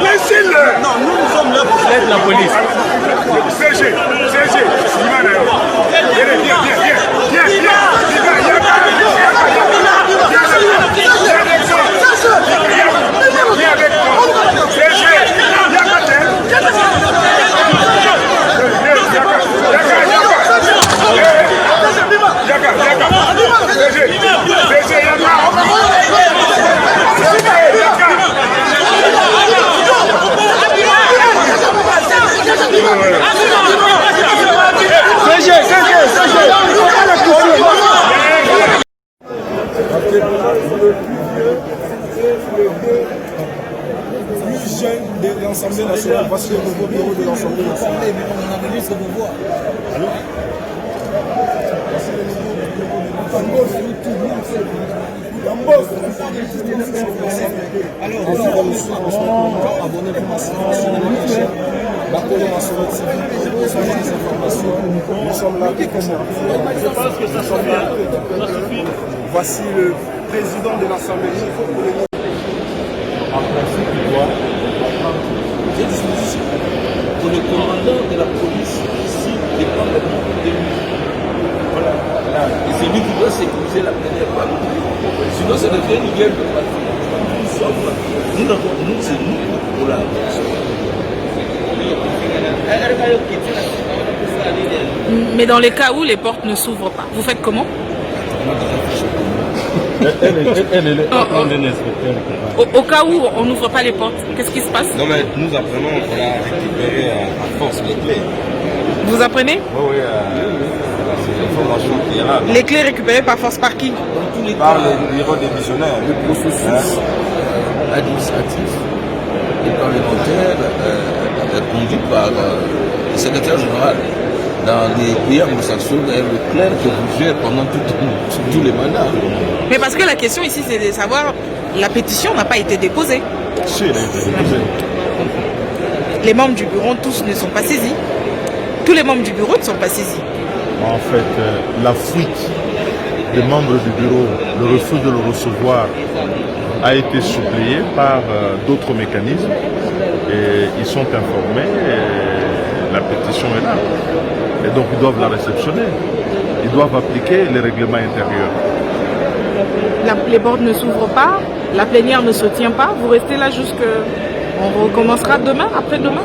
Laissez-le. Non, nous sommes là pour la police. CG, de l'Assemblée nationale, voici le nouveau bureau de l'Assemblée nationale. On a venu se revoir. Nous sommes là pour voici le président de l'Assemblée. En principe, il doit des dispositions pour le commandant de la police ici dépend de voilà. Et c'est lui qui doit sécuriser la première partie. Sinon, ça devient une guerre de patrie. Nous, c'est nous pour la Mais dans les cas où les portes ne s'ouvrent pas, vous faites comment? Au cas où on n'ouvre pas les portes, qu'est-ce qui se passe? Non mais nous apprenons qu'on a récupéré à force les clés. Vous apprenez? Oui, c'est l'information qui est là. Les clés récupérées par force par qui? Par le bureau démissionnaire. Le processus administratif et parlementaire conduit par le secrétaire général. Dans les pays anglo-saxons, le clerc que vous gère pendant tous les mandats. Mais parce que la question ici, c'est de savoir, la pétition n'a pas été déposée. Si, elle a été déposée. Les membres du bureau, tous ne sont pas saisis. Tous les membres du bureau ne sont pas saisis. En fait, la fuite des membres du bureau, le refus de le recevoir a été suppléé par d'autres mécanismes et ils sont informés et la pétition est là. Et donc ils doivent la réceptionner. Ils doivent appliquer les règlements intérieurs. Les portes ne s'ouvrent pas, la plénière ne se tient pas. Vous restez là jusqu'à... On recommencera demain, après-demain?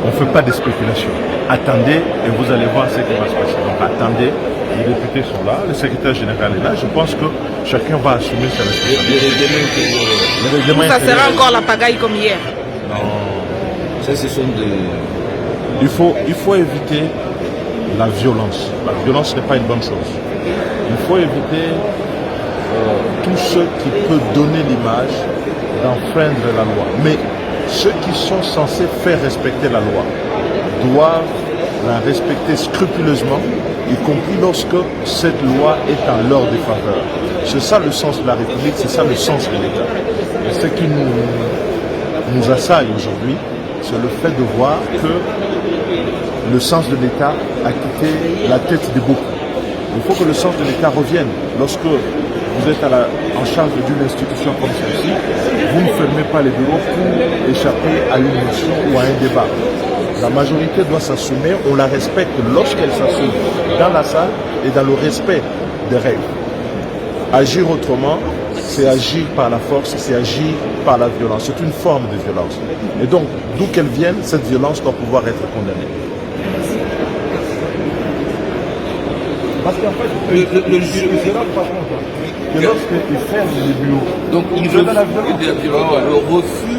On ne fait pas de spéculation. Attendez et vous allez voir ce qui va se passer. Donc attendez, les députés sont là, le secrétaire général est là. Je pense que chacun va assumer sa responsabilité. Ça sera encore la pagaille comme hier? Non. Ça, ce sont des... Il faut éviter la violence. La violence n'est pas une bonne chose. Il faut éviter tout ce qui peut donner l'image d'enfreindre la loi. Mais ceux qui sont censés faire respecter la loi doivent la respecter scrupuleusement, y compris lorsque cette loi est en leur défaveur. C'est ça le sens de la République, c'est ça le sens de l'État. Et ce qui nous assaille aujourd'hui, c'est le fait de voir que le sens de l'État a quitté la tête de beaucoup. Il faut que le sens de l'État revienne. Lorsque vous êtes en charge d'une institution comme celle-ci, vous ne fermez pas les bureaux pour échapper à une motion ou à un débat. La majorité doit s'assumer, on la respecte lorsqu'elle s'assume dans la salle et dans le respect des règles. Agir autrement, c'est agir par la force, c'est agir par la violence. C'est une forme de violence. Et donc, d'où qu'elle vienne, cette violence doit pouvoir être condamnée. Parce qu'en fait, le juge, lorsqu'il ferme les bureaux, donc il refuse le refus,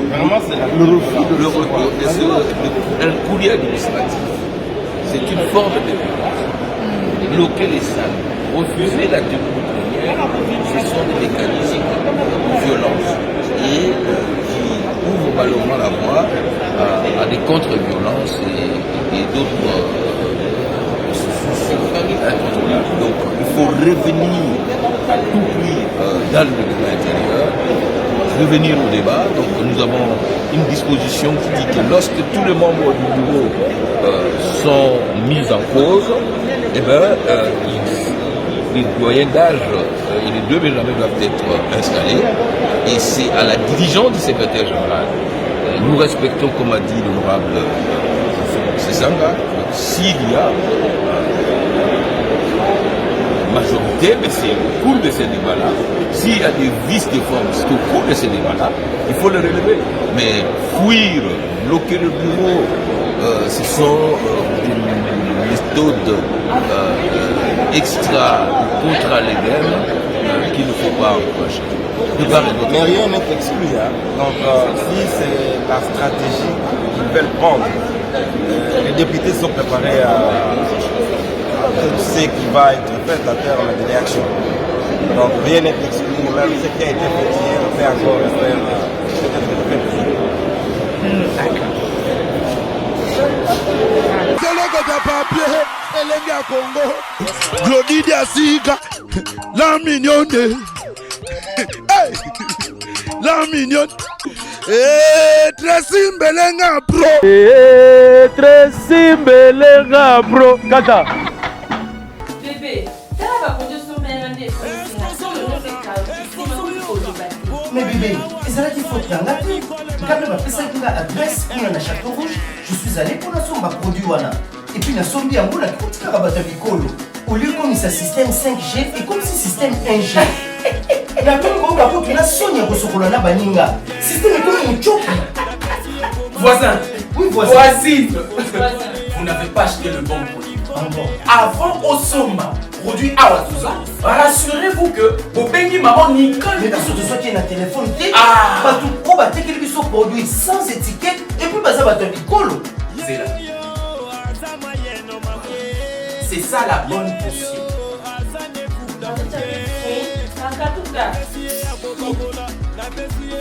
un courrier administratif. C'est une forme de violence. Bloquer les salles, refuser la tenue plénière, ce sont des mécanismes de violence et qui ouvrent malheureusement la voie à des contre-violences et d'autres incontrôlables. Donc il faut revenir à tout prix dans le règlement intérieur, revenir au débat. Donc nous avons une disposition qui dit que lorsque tous les membres du bureau sont mis en cause, eh bien, les doyens d'âge et les deux Benjamins doivent être installés Et c'est à la dirigeance du secrétaire général. Nous respectons, comme a dit l'honorable Sesanga, s'il y a majorité, mais c'est au cours de ces débats-là. S'il y a des vices de forme, c'est au cours de ces débats-là, il faut le relever. Mais fuir, bloquer le bureau, ce sont des méthodes extra ou contre-légales qu'il ne faut pas encourager. Mais rien n'est exclu. Hein. Donc, si c'est la stratégie qu'ils veulent prendre, les députés sont préparés à ce qui va être fait à terme de réaction. Donc, rien n'est exclu. Même ce qui a été fait hier, on fait encore le faire. La mignonne. Hey, la mignonne. Tracy Mbelenga bro. Tracy Mbelenga bro. Kata. Bébé, t'as pas produit son mélangé. Mais bébé, c'est là qu'il faut te regarder. Quand même, après ça, il y a l'adresse, il y a un château rouge. Je suis allé pour la somme à produit. Et puis, il y a un sombi en haut, là, qui est un bicolo. Au lieu comme ça système 5G et comme si système 1G. Il y a comme un rapport qui a sonné à Rosokolana Baninga. Système est comme un choc. Voisin. Oui, voisin. Voisine. Vous n'avez pas acheté le bon produit. Avant Osoma, produit Awatuza, rassurez-vous que vos bénis maman Nicole. Mais parce que tu sois qui est dans le téléphone, Ah. tu vas te dire qu'ils produits sans étiquette et puis ça va te bicolo. C'est là. C'est ça la bonne potion.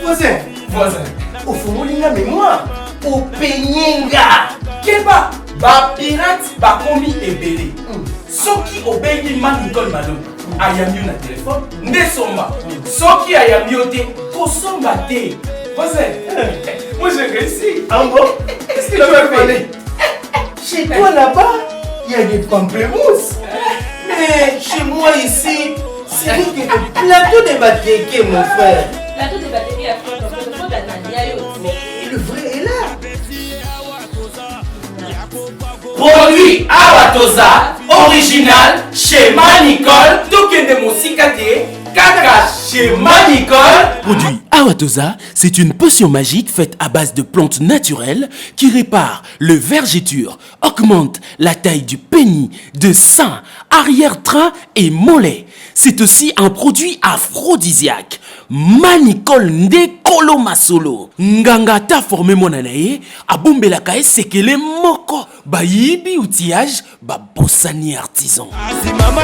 Voisin. Voisin. Au fond, il y a mémoire. Au peigninga. Keba, ba pirate, ba komi ebele. Soki obengi ma Nicole Malou. Ayami na téléphone, ndesomba. Soki ayami ote, kosomba te. Voisin. Moi j'ai réussi. En bon, Qu'est-ce que tu veux faire? chez toi là-bas, il y a des pamplemousses. Mais chez moi ici, c'est le plateau de Batéké, mon frère. Plateau de batterie à fond, donc le fond d'Anania. Et le vrai est là. Produit Awatoza, original, chez Nicole, Tokende Mosikate, Kaka chez Nicole. Produit Awatoza, c'est une potion magique faite à base de plantes naturelles qui répare le vergeture, augmente la taille du pénis, de sein, arrière-train et mollet. C'est aussi un produit aphrodisiaque. Manicol nde kolo masolo. Nganga ta formé monanaye, abombela kae sekele moko. Bayibi outillage, babosani artisan.